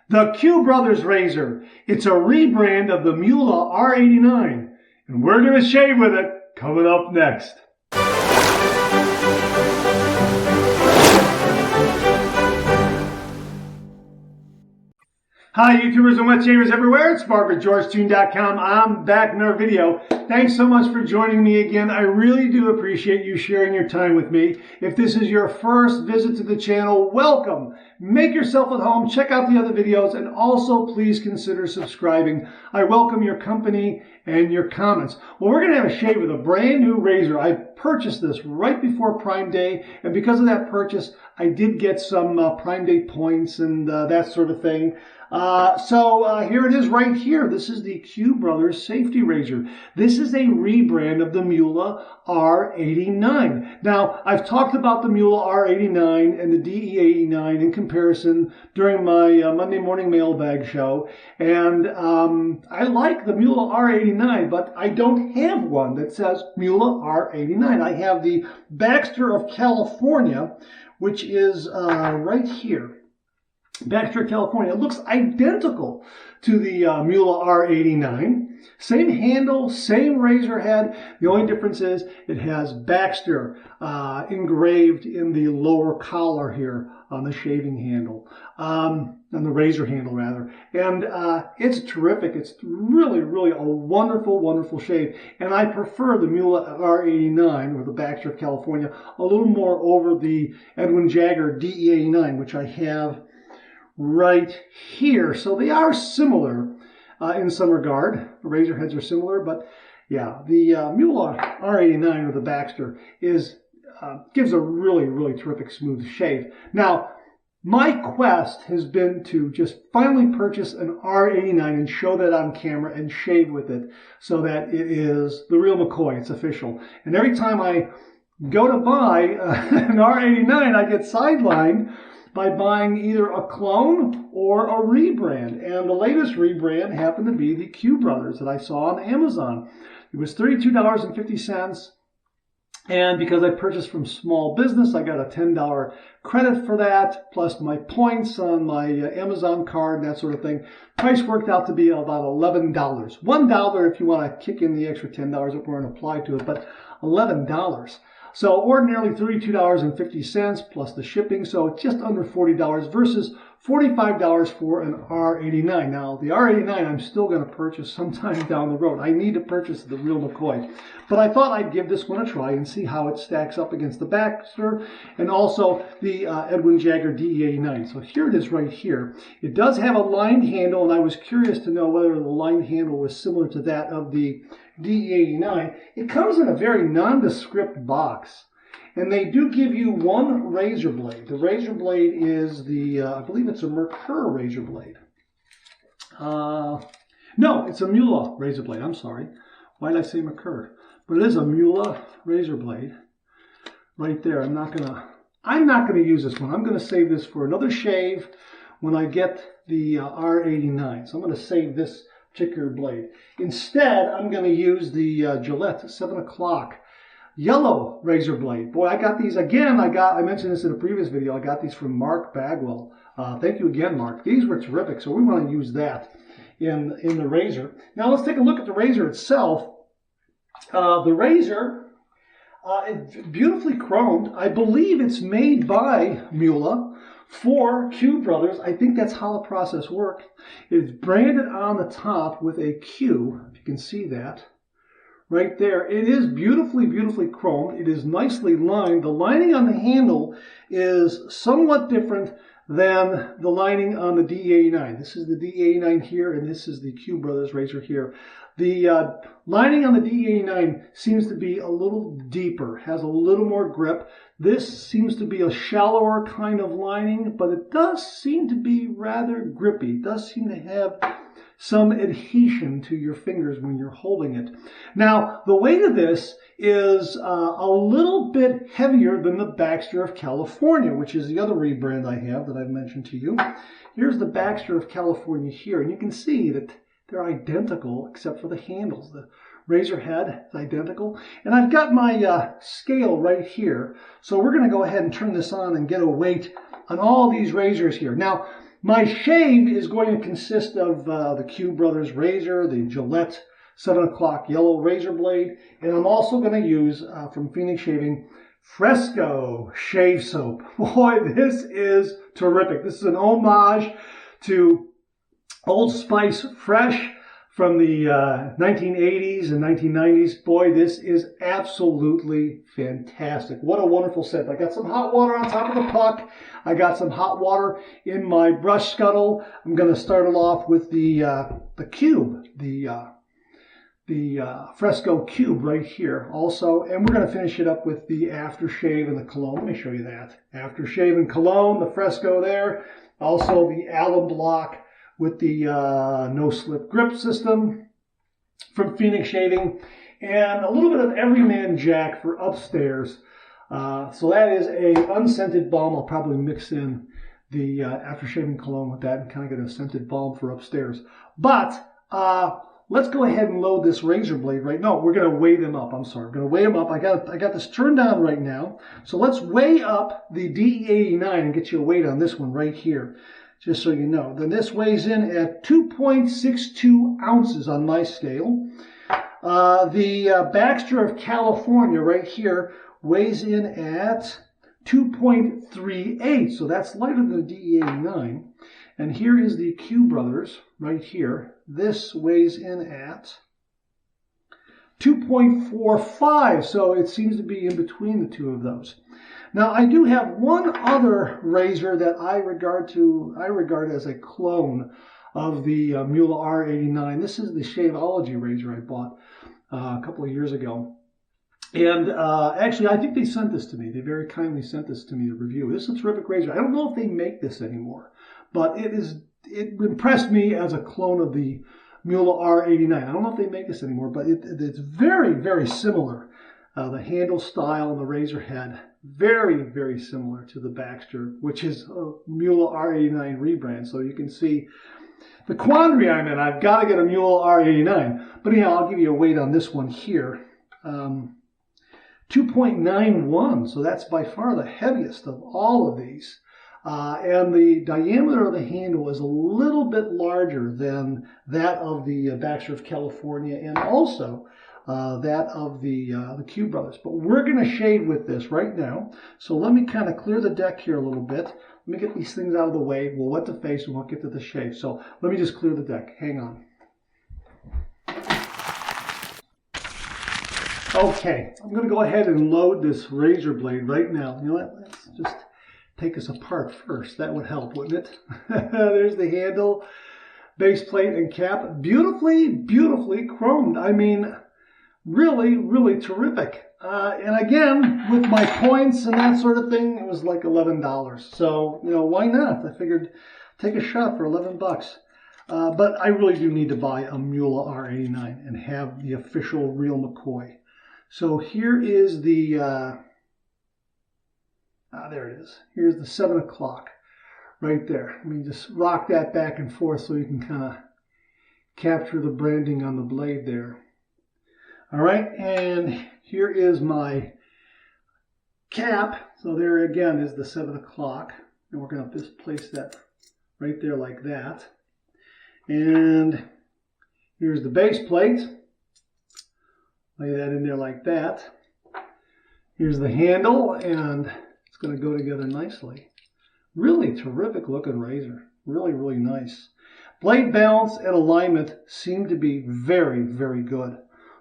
The Q Brothers razor. It's a rebrand of the Muhle R89. And we're going to shave with it coming up next. Hi YouTubers and wet shavers everywhere, it's Mark with GeorgeTune.com. I'm back in another video. Thanks so much for joining me again. I really do appreciate you sharing your time with me. If this is your first visit to the channel, welcome. Make yourself at home, check out the other videos, and also please consider subscribing. I welcome your company and your comments. Well, we're going to have a shave with a brand new razor. I purchased this right before Prime Day, and because of that purchase, I did get some Prime Day points and that sort of thing. So here it is right here. This is the Q Brothers Safety Razor. This is a rebrand of the Muhle R89. Now, I've talked about the Muhle R89 and the DE89 in comparison during my Monday morning mailbag show. And I like the Muhle R89, but I don't have one that says Muhle R89. I have the Baxter of California, which is right here. Baxter, California. It looks identical to the Muhle R89. Same handle, same razor head. The only difference is it has Baxter engraved in the lower collar here on the shaving handle, on the razor handle rather. And it's terrific. It's really, really a wonderful, wonderful shave. And I prefer the Muhle R89 or the Baxter of California a little more over the Edwin Jagger DE89, which I have right here. So they are similar in some regard. The razor heads are similar, but yeah, the Muhle R89 or the Baxter is gives a really, really terrific smooth shave. Now, my quest has been to just finally purchase an R89 and show that on camera and shave with it so that it is the real McCoy. It's official. And every time I go to buy an R89, I get sidelined by buying either a clone or a rebrand. And the latest rebrand happened to be the Q Brothers that I saw on Amazon. It was $32.50. And because I purchased from small business, I got a $10 credit for that, plus my points on my Amazon card, that sort of thing. Price worked out to be about $11. $1 if you want to kick in the extra $10 that weren't applied to it, but $11. So ordinarily $32.50 plus the shipping, so just under $40 versus $45 for an R89. Now, the R89 I'm still going to purchase sometime down the road. I need to purchase the real McCoy. But I thought I'd give this one a try and see how it stacks up against the Baxter and also the Edwin Jagger DE89. So here it is right here. It does have a lined handle, and I was curious to know whether the lined handle was similar to that of the DE89. It comes in a very nondescript box. And they do give you one razor blade. The razor blade is the, I believe it's a Merkur razor blade. No, it's a Muhle razor blade. I'm sorry. Why did I say Merkur? But it is a Muhle razor blade right there. I'm not gonna use this one. I'm gonna save this for another shave when I get the R89. So I'm gonna save this particular blade. Instead, I'm gonna use the Gillette 7 o'clock yellow razor blade. Boy, I got these again. I mentioned this in a previous video. I got these from Mark Bagwell. Thank you again, Mark. These were terrific, so we want to use that in the razor. Now let's take a look at the razor itself. The razor is beautifully chromed. I believe it's made by Muhle for Q Brothers. I think that's how the process worked. It's branded on the top with a Q, if you can see that. Right there. It is beautifully, beautifully chromed. It is nicely lined. The lining on the handle is somewhat different than the lining on the DE89. This is the DE89 here, and this is the Q Brothers razor here. The lining on the DE89 seems to be a little deeper, has a little more grip. This seems to be a shallower kind of lining, but it does seem to be rather grippy. It does seem to have some adhesion to your fingers when you're holding it. Now, the weight of this is a little bit heavier than the Baxter of California, which is the other rebrand I have that I've mentioned to you. Here's the Baxter of California here, and you can see that they're identical except for the handles. The razor head is identical. And I've got my scale right here. So we're going to go ahead and turn this on and get a weight on all these razors here. Now, My shave is going to consist of the Q Brothers razor, the Gillette 7 o'clock yellow razor blade, and I'm also going to use, from Phoenix Shaving, Fresco shave soap. Boy, this is terrific. This is an homage to Old Spice Fresh from the 1980s and 1990s. Boy, this is absolutely fantastic. What a wonderful set. I got some hot water on top of the puck. I got some hot water in my brush scuttle. I'm going to start it off with the cube, the Fresco cube right here also. And we're going to finish it up with the aftershave and the cologne. Let me show you that. Aftershave and cologne, the Fresco there. Also the alum block with the no-slip grip system from Phoenix Shaving, and a little bit of Everyman Jack for upstairs. So that is a unscented balm. I'll probably mix in the after-shaving cologne with that and kind of get a scented balm for upstairs. But let's go ahead and load this razor blade right now. We're going to weigh them up. I'm sorry. We're going to weigh them up. I got this turned on right now. So let's weigh up the DE89 and get you a weight on this one right here, just so you know. Then this weighs in at 2.62 ounces on my scale. The Baxter of California right here weighs in at 2.38, so that's lighter than the DE89. And here is the Q Brothers right here. This weighs in at 2.45, so it seems to be in between the two of those. Now, I do have one other razor that I regard as a clone of the Muhle R89. This is the Shaveology razor I bought a couple of years ago. And actually, I think they sent this to me. They very kindly sent this to me to review. This is a terrific razor. I don't know if they make this anymore, but it impressed me as a clone of the Muhle R89. I don't know if they make this anymore, but it's very, very similar. The handle style and the razor head, very, very similar to the Baxter, which is a Muhle R89 rebrand. So you can see the quandary I'm in. I've got to get a Muhle R89. But anyhow, I'll give you a weight on this one here. 2.91, so that's by far the heaviest of all of these. And the diameter of the handle is a little bit larger than that of the Baxter of California, and also that of the Q Brothers. But we're going to shave with this right now. So let me kind of clear the deck here a little bit. Let me get these things out of the way. We'll wet the face and we'll get to the shave. So let me just clear the deck. Hang on. Okay, I'm going to go ahead and load this razor blade right now. You know what? Let's just take this apart first. That would help, wouldn't it? There's the handle, base plate, and cap. Beautifully, beautifully chromed. I mean, really, really terrific. And again, with my points and that sort of thing, it was like $11. So, you know, why not? I figured take a shot for 11 bucks. But I really do need to buy a Muhle R89 and have the official real McCoy. So here is the, there it is. Here's the 7 o'clock right there. Let me just rock that back and forth so you can kind of capture the branding on the blade there. All right, and here is my cap. So there again is the 7 o'clock. And we're going to just place that right there like that. And here's the base plate. Lay that in there like that. Here's the handle, and it's going to go together nicely. Really terrific looking razor. Really, really nice. Blade balance and alignment seem to be very, very good.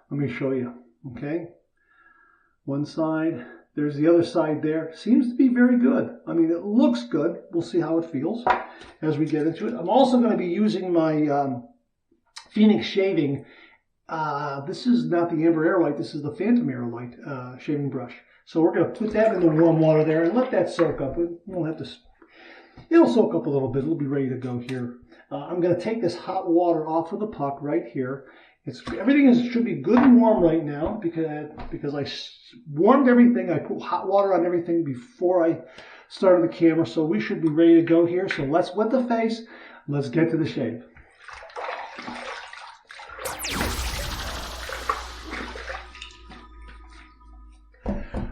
Let me show you. Okay. One side. There's the other side there. Seems to be very good. I mean, it looks good. We'll see how it feels as we get into it. I'm also going to be using my Phoenix Shaving. This is not the Amber Airlight. This is the Phantom Airlight shaving brush. So we're going to put that in the warm water there and let that soak up. We won't have to. It'll soak up a little bit. It'll be ready to go here. I'm going to take this hot water off of the puck right here. Everything should be good and warm right now because I warmed everything. I put hot water on everything before I started the camera. So we should be ready to go here. So let's wet the face. Let's get to the shave.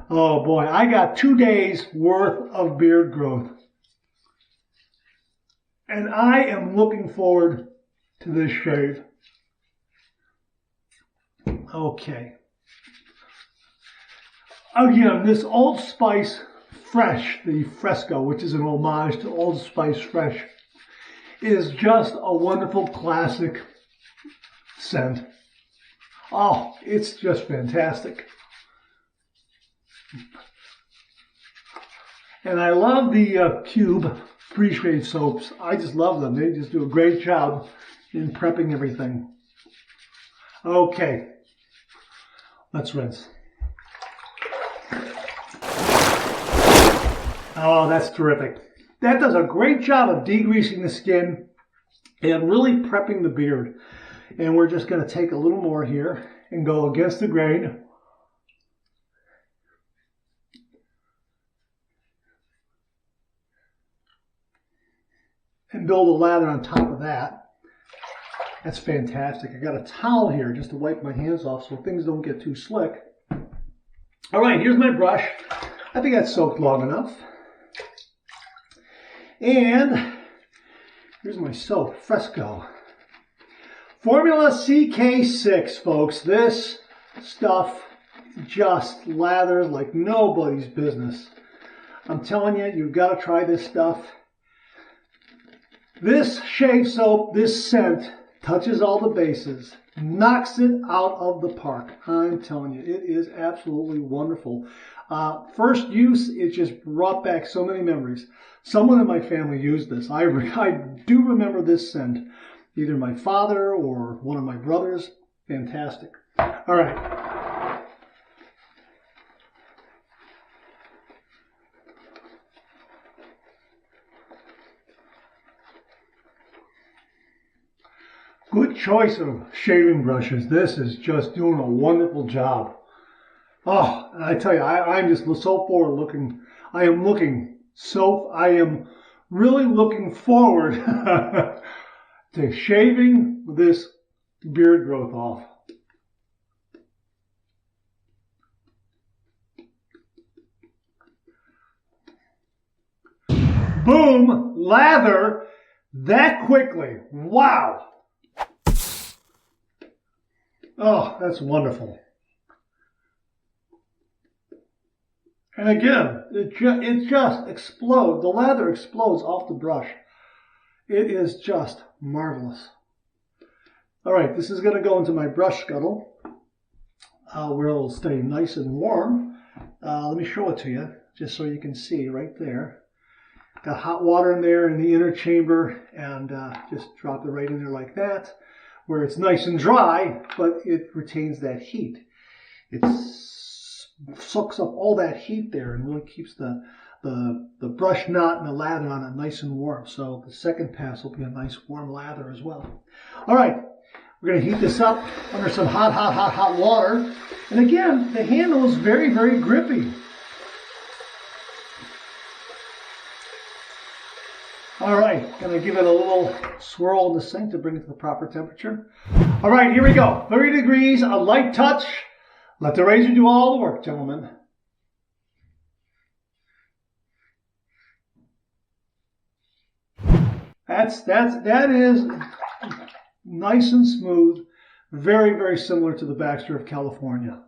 Oh boy, I got 2 days worth of beard growth. And I am looking forward to this shave. Okay. Again, this Old Spice Fresh, the Fresco, which is an homage to Old Spice Fresh, is just a wonderful classic scent. Oh, it's just fantastic. And I love the Cube pre-shave soaps. I just love them. They just do a great job in prepping everything. Okay, let's rinse. Oh, that's terrific. That does a great job of degreasing the skin and really prepping the beard. And we're just going to take a little more here and go against the grain. And build a lather on top of that. That's fantastic. I got a towel here just to wipe my hands off so things don't get too slick. All right, here's my brush. I think that's soaked long enough. And here's my soap, Fresco. Formula CK6, folks. This stuff just lathers like nobody's business. I'm telling you, you've got to try this stuff. This shave soap, this scent, touches all the bases, knocks it out of the park. I'm telling you, it is absolutely wonderful. First use, it just brought back so many memories. Someone in my family used this. I do remember this scent. Either my father or one of my brothers. Fantastic. All right. Good choice of shaving brushes. This is just doing a wonderful job. Oh, and I tell you, I'm just so forward looking. I am really looking forward to shaving this beard growth off. Boom, lather that quickly. Wow. Oh, that's wonderful. And again, it just explodes. The lather explodes off the brush. It is just marvelous. All right, this is going to go into my brush scuttle where it'll stay nice and warm. Let me show it to you just so you can see right there. Got hot water in there in the inner chamber, and just drop it right in there like that, where it's nice and dry, but it retains that heat. It sucks up all that heat there and really keeps the brush knot and the lather on it nice and warm. So the second pass will be a nice warm lather as well. All right, we're going to heat this up under some hot water. And again, the handle is very, very grippy. All right, gonna give it a little swirl in the sink to bring it to the proper temperature. All right, here we go. 30 degrees, a light touch. Let the razor do all the work, gentlemen. That is nice and smooth, very, very similar to the Baxter of California.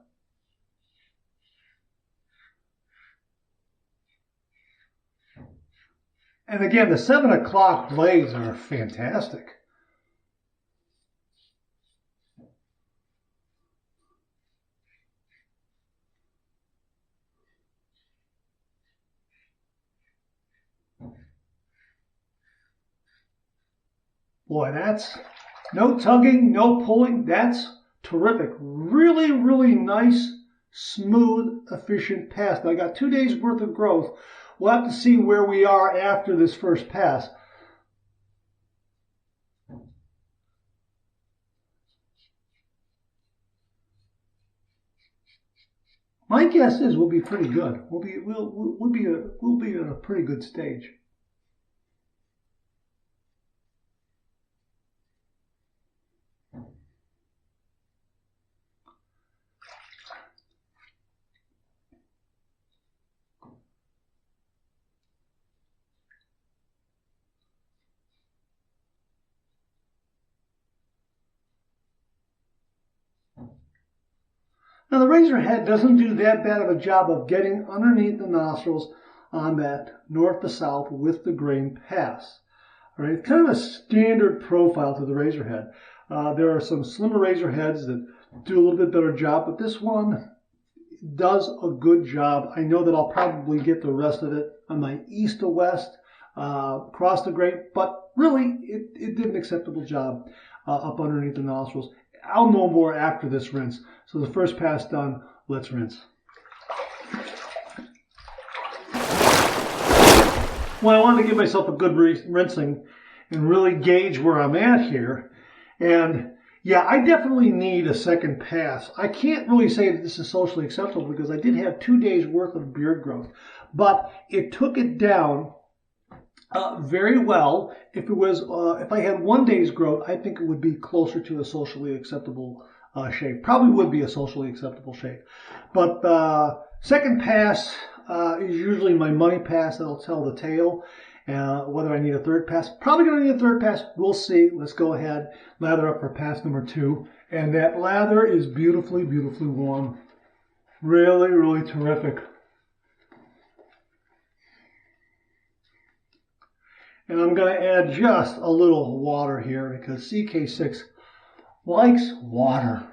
And again, the 7 o'clock blades are fantastic. Boy, that's no tugging, no pulling. That's terrific. Really, really nice, smooth, efficient pass. Now, I got 2 days worth of growth. We'll have to see where we are after this first pass. My guess is we'll be pretty good. We'll be at a pretty good stage. Now the razor head doesn't do that bad of a job of getting underneath the nostrils on that north to south with the grain pass. All right, kind of a standard profile to the razor head. There are some slimmer razor heads that do a little bit better job, but this one does a good job. I know that I'll probably get the rest of it on my east to west across the grain, but really it did an acceptable job up underneath the nostrils. I'll know more after this rinse. So the first pass done, let's rinse. Well, I wanted to give myself a good rinsing and really gauge where I'm at here. And yeah, I definitely need a second pass. I can't really say that this is socially acceptable because I did have 2 days worth of beard growth, but it took it down very well. If it was, if I had 1 day's growth, I think it would be closer to a socially acceptable shave. Probably would be a socially acceptable shave. But second pass is usually my money pass. That'll tell the tale. Whether I need a third pass, probably going to need a third pass. We'll see. Let's go ahead, lather up for pass number 2. And that lather is beautifully, beautifully warm. Really, really terrific. And I'm going to add just a little water here because CK6 likes water.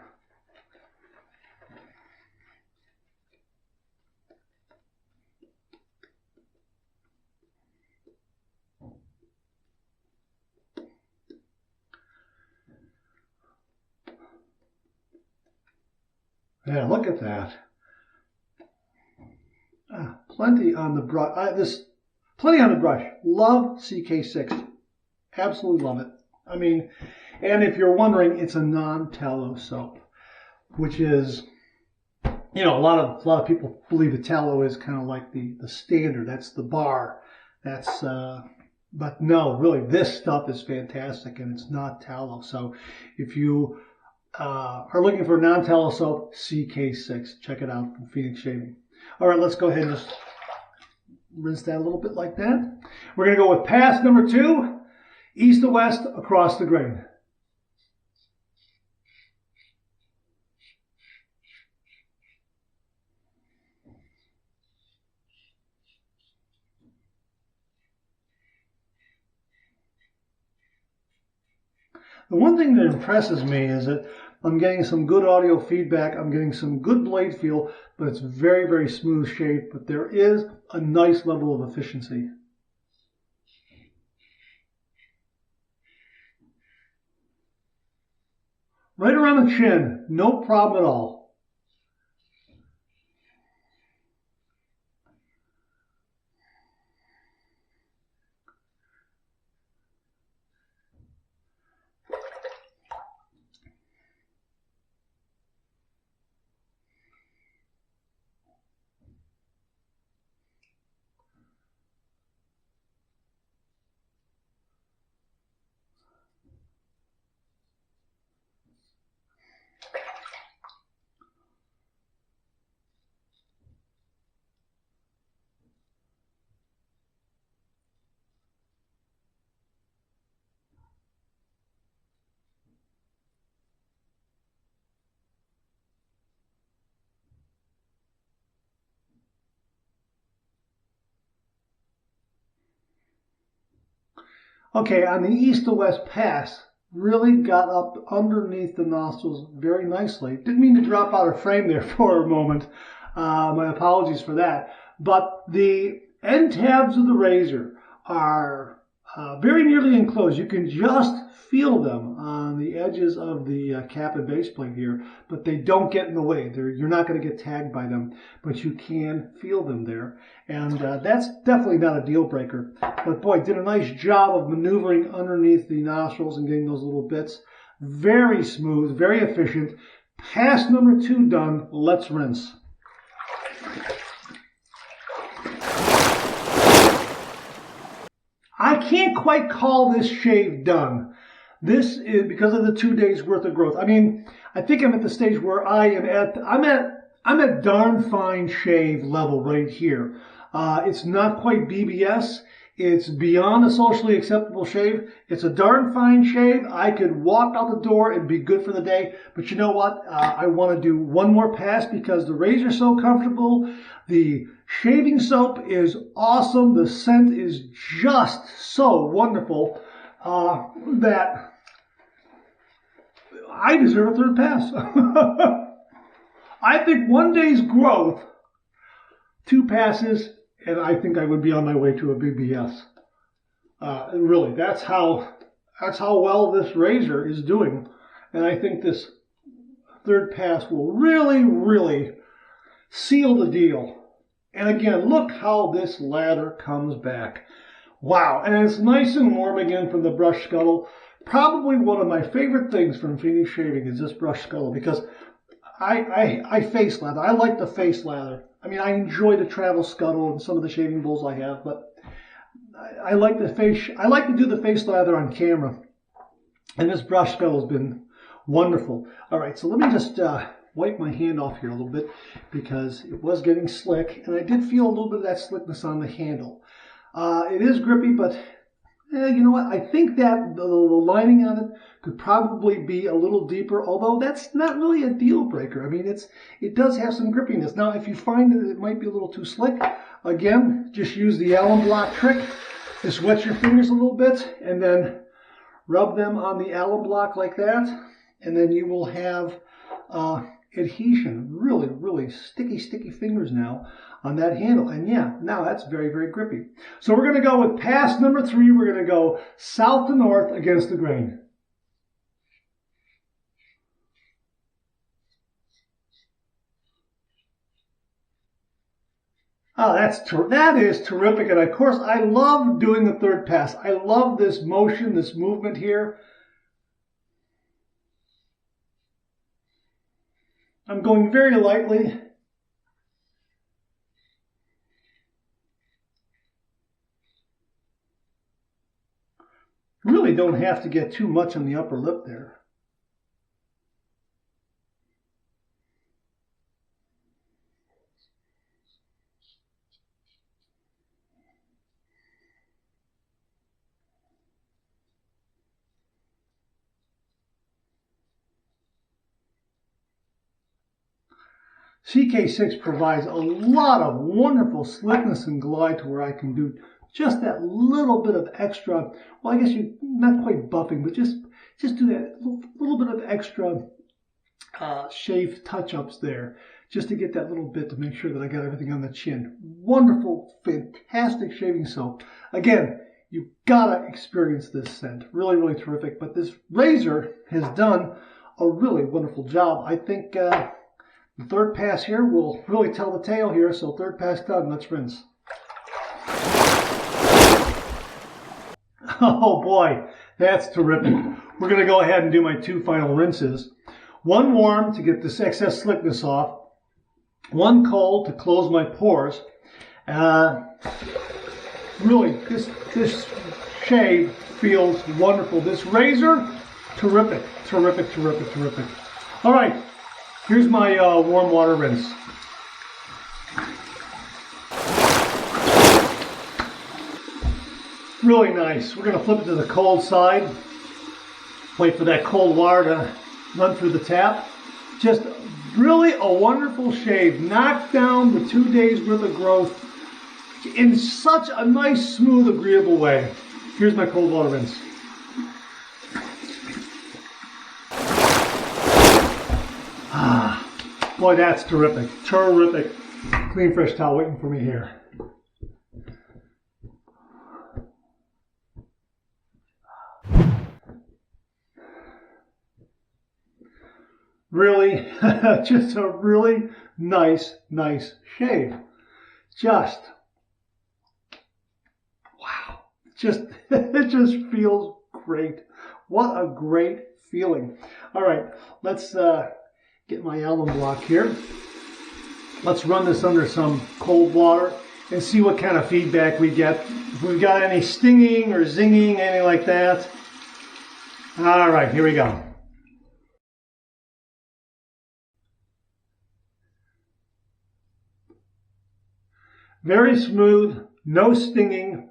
Yeah, look at that. Plenty on the brush. Plenty on the brush. Love CK6. Absolutely love it. I mean, and if you're wondering, it's a non-tallow soap, which is, you know, a lot of people believe that tallow is kind of like the standard. That's the bar. That's but no, really, this stuff is fantastic, and it's not tallow. So if you are looking for non-tallow soap, CK6. Check it out from Phoenix Shaving. All right, let's go ahead and just rinse that a little bit like that. We're going to go with pass number 2, east to west across the grain. The one thing that impresses me is that I'm getting some good audio feedback. I'm getting some good blade feel, but it's very, very smooth shave. But there is a nice level of efficiency. Right around the chin, no problem at all. Okay, on the east to west pass, really got up underneath the nostrils very nicely. Didn't mean to drop out of frame there for a moment. My apologies for that. But the end tabs of the razor are very nearly enclosed. You can just feel them on the edges of the cap and base plate here, but they don't get in the way. You're not going to get tagged by them, but you can feel them there. And that's definitely not a deal breaker. But boy, did a nice job of maneuvering underneath the nostrils and getting those little bits. Very smooth, very efficient. Pass number 2 done. Let's rinse. I can't quite call this shave done. This is because of the 2 days worth of growth. I mean, I think I'm at the stage where I'm at darn fine shave level right here. It's not quite BBS. It's beyond a socially acceptable shave. It's a darn fine shave. I could walk out the door and be good for the day. But you know what? I want to do one more pass because the razor is so comfortable. The shaving soap is awesome. The scent is just so wonderful that I deserve a third pass. I think one day's growth, 2 passes, and I think I would be on my way to a BBS. Really, that's how well this razor is doing. And I think this third pass will really, really seal the deal. And again, look how this lather comes back. Wow, and it's nice and warm again from the brush scuttle. Probably one of my favorite things from Phoenix Shaving is this brush scuttle because I face lather. I like the face lather. I mean, I enjoy the travel scuttle and some of the shaving bowls I have, but I like the face. I like to do the face lather on camera, and this brush scuttle has been wonderful. All right, so let me just wipe my hand off here a little bit because it was getting slick, and I did feel a little bit of that slickness on the handle. It is grippy, but you know what? I think that the lining on it could probably be a little deeper, although that's not really a deal breaker. I mean, it does have some grippiness. Now, if you find that it might be a little too slick, again, just use the Allen block trick. Just wet your fingers a little bit and then rub them on the Allen block like that, and then you will have adhesion. Really, really sticky fingers now on that handle. And yeah, now that's very, very grippy. So we're going to go with pass number 3. We're going to go south to north against the grain. Oh, that is terrific. And of course, I love doing the third pass. I love this motion, this movement here. I'm going very lightly. Really don't have to get too much on the upper lip there. CK6 provides a lot of wonderful slickness and glide to where I can do just that little bit of extra, well, I guess you're not quite buffing, but just do that little bit of extra shave touch-ups there, just to get that little bit to make sure that I got everything on the chin. Wonderful, fantastic shaving soap. Again, you've got to experience this scent. Really, really terrific. But this razor has done a really wonderful job. I think the third pass here will really tell the tale here. So third pass done. Let's rinse. Oh boy, that's terrific. We're going to go ahead and do my 2 final rinses. One warm to get this excess slickness off. One cold to close my pores. Really, this shave feels wonderful. This razor, terrific, terrific, terrific, terrific. All right, here's my warm water rinse. Really nice. We're going to flip it to the cold side. Wait for that cold water to run through the tap. Just really a wonderful shave. Knocked down the 2 days worth of growth in such a nice, smooth, agreeable way. Here's my cold water rinse. Ah, boy, that's terrific. Terrific. Clean, fresh towel waiting for me here. Really, just a really nice shave. Just, wow, it just feels great. What a great feeling. All right, let's get my alum block here. Let's run this under some cold water and see what kind of feedback we get. If we've got any stinging or zinging, anything like that. All right, here we go. Very smooth, no stinging,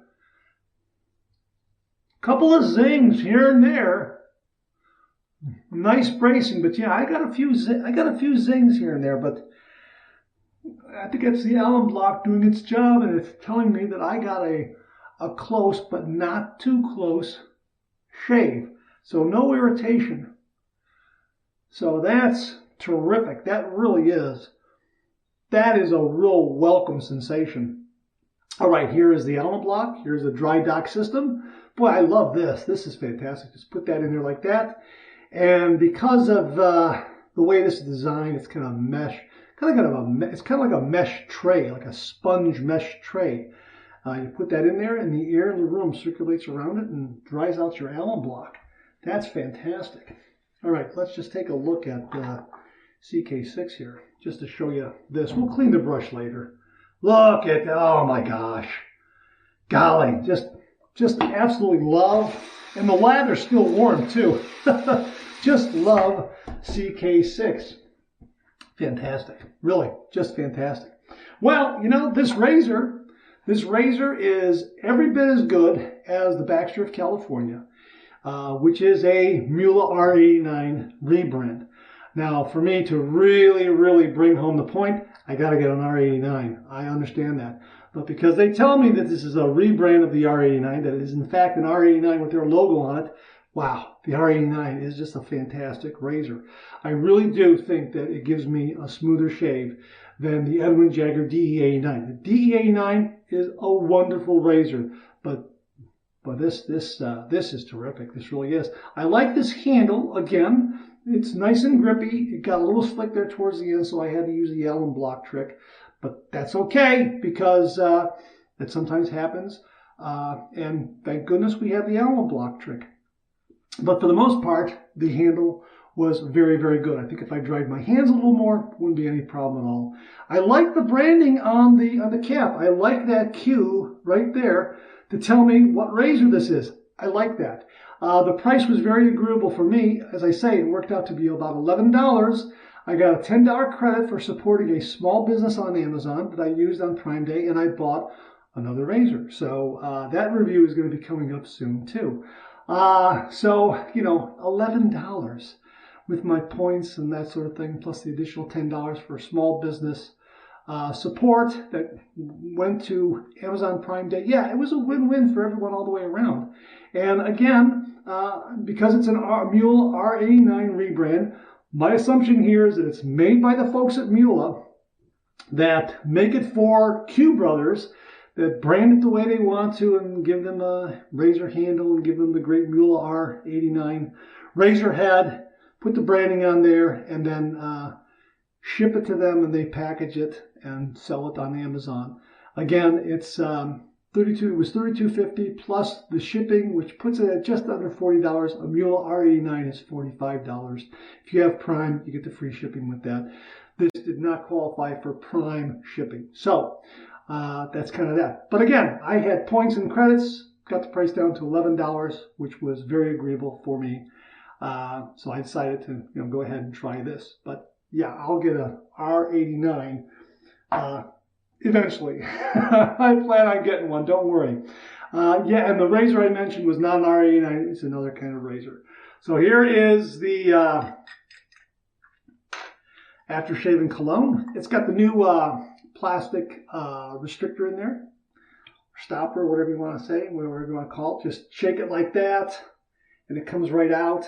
Couple of zings here and there. Nice bracing, but yeah, I got a few zings here and there, but I think it's the Allen block doing its job, and it's telling me that I got a close but not too close shave. So no irritation. So that's terrific. That really is. That is a real welcome sensation. All right, here is the Allen block. Here's the dry dock system. Boy, I love this. This is fantastic. Just put that in there like that. And because of the way this is designed, it's kind of mesh. It's kind of like a mesh tray, like a sponge mesh tray. You put that in there, and the air in the room circulates around it and dries out your Allen block. That's fantastic. All right, let's just take a look at CK6 here, just to show you this. We'll clean the brush later. Look at, oh my gosh. Golly, just absolutely love. And the lather's still warm too. Just love CK6. Fantastic. Really, just fantastic. Well, you know, this razor is every bit as good as the Baxter of California, which is a Muhle R89 rebrand. Now, for me to really, really bring home the point, I got to get an R89. I understand that. But because they tell me that this is a rebrand of the R89, that it is in fact an R89 with their logo on it, wow, the R89 is just a fantastic razor. I really do think that it gives me a smoother shave than the Edwin Jagger DE89. The DE89 is a wonderful razor, but this is terrific. This really is. I like this handle. Again, it's nice and grippy. It got a little slick there towards the end, so I had to use the Allen block trick. But that's okay, because that sometimes happens. And thank goodness we have the Allen block trick. But for the most part, the handle was very, very good. I think if I dried my hands a little more, it wouldn't be any problem at all. I like the branding on the cap. I like that Q right there to tell me what razor this is. I like that. The price was very agreeable for me. As I say, it worked out to be about $11. I got a $10 credit for supporting a small business on Amazon that I used on Prime Day, and I bought another razor. So that review is going to be coming up soon too. So, you know, $11 with my points and that sort of thing, plus the additional $10 for small business support that went to Amazon Prime Day. Yeah, it was a win-win for everyone all the way around. And again, because it's an Muhle R89 rebrand, my assumption here is that it's made by the folks at Muhle that make it for Q Brothers, that brand it the way they want to and give them a razor handle and give them the great Muhle R89 razor head, put the branding on there, and then ship it to them, and they package it and sell it on Amazon. Again, it's it was $32.50 plus the shipping, which puts it at just under $40. A Muhle R89 is $45. If you have Prime, you get the free shipping with that. This did not qualify for Prime shipping. So that's kind of that. But again, I had points and credits, got the price down to $11, which was very agreeable for me. So I decided to go ahead and try this. But yeah, I'll get a R89 eventually. I plan on getting one, don't worry. Yeah, and the razor I mentioned was not an R89, it's another kind of razor. So here is the after shaving cologne. It's got the new plastic restrictor in there, stopper, whatever you want to say, whatever you want to call it. Just shake it like that, and it comes right out.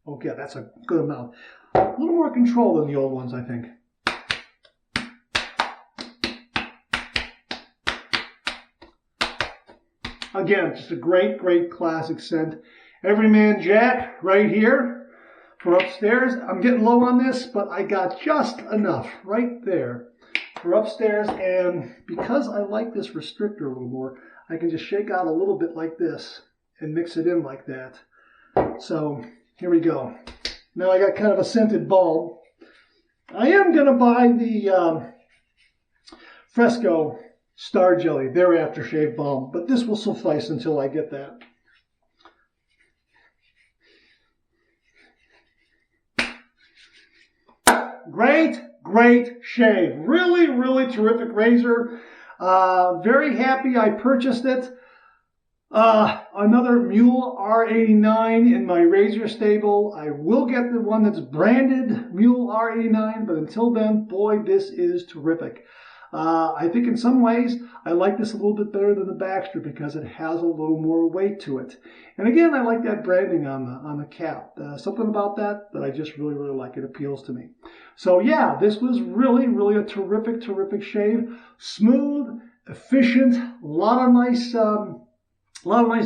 Okay, that's a good amount. A little more control than the old ones, I think. Again, just a great, great classic scent. Everyman Jack right here for upstairs. I'm getting low on this, but I got just enough right there for upstairs. And because I like this restrictor a little more, I can just shake out a little bit like this and mix it in like that. So here we go. Now I got kind of a scented bulb. I am going to buy the Fresco Star Jelly, their aftershave balm, but this will suffice until I get that. Great, great shave. Really, really terrific razor. Very happy I purchased it. Another Muhle R89 in my razor stable. I will get the one that's branded Muhle R89, but until then, boy, this is terrific. I think in some ways, I like this a little bit better than the Baxter because it has a little more weight to it. And again, I like that branding on the cap. Something about that I just really, really like. It appeals to me. So yeah, this was really, really a terrific, terrific shave. Smooth, efficient, a lot of nice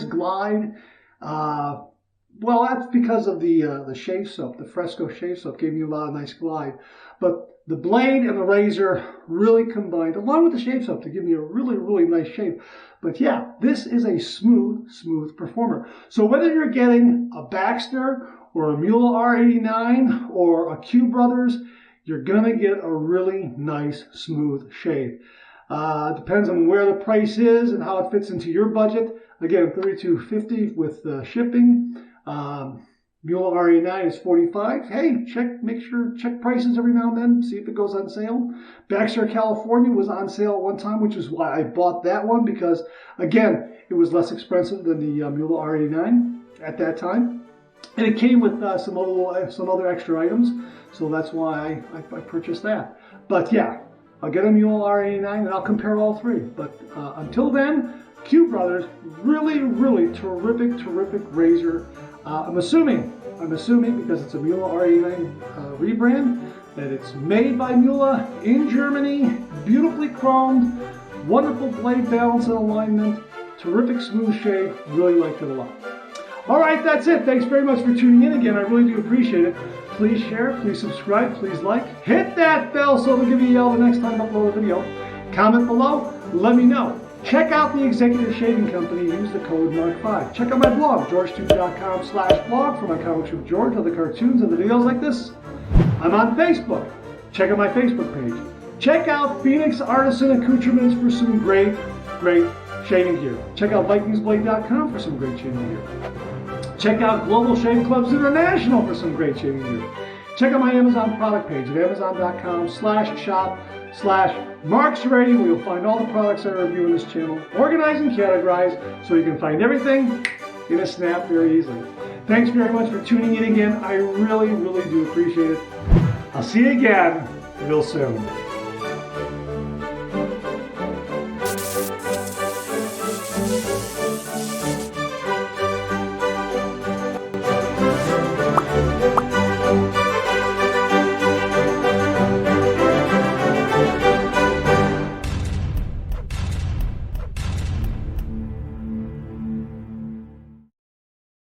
glide. Well, that's because of the shave soap. The Fresco shave soap gave me a lot of nice glide. But the blade and the razor really combined, along with the shave soap, to give me a really, really nice shave. But yeah, this is a smooth, smooth performer. So whether you're getting a Baxter or a Muhle R89 or a Q Brothers, you're gonna get a really nice, smooth shave. Depends on where the price is and how it fits into your budget. Again, $32.50 with shipping. Muhle R89 is $45. Hey, check prices every now and then, see if it goes on sale. Baxter California was on sale at one time, which is why I bought that one, because again, it was less expensive than the Muhle R89 at that time. And it came with some other extra items, so that's why I purchased that. But yeah, I'll get a Muhle R89 and I'll compare all three. But until then, Q Brothers, really, really terrific, terrific razor. I'm assuming because it's a Muhle R89 rebrand, that it's made by Muhle in Germany, beautifully chromed, wonderful blade balance and alignment, terrific smooth shave. Really liked it a lot. All right, that's it. Thanks very much for tuning in again. I really do appreciate it. Please share, please subscribe, please like. Hit that bell so it'll give you a yell the next time I upload a video. Comment below, let me know. Check out the Executive Shaving Company. Use the code MARK5. Check out my blog, georgetube.com/blog for my comics with George, other cartoons, and the videos like this. I'm on Facebook. Check out my Facebook page. Check out Phoenix Artisan Accoutrements for some great, great shaving gear. Check out VikingsBlade.com for some great shaving gear. Check out Global Shave Clubs International for some great shaving gear. Check out my Amazon product page at amazon.com/shop/MarksReady, where you'll find all the products I review in this channel, organized and categorized, so you can find everything in a snap very easily. Thanks very much for tuning in again. I really, really do appreciate it. I'll see you again real soon.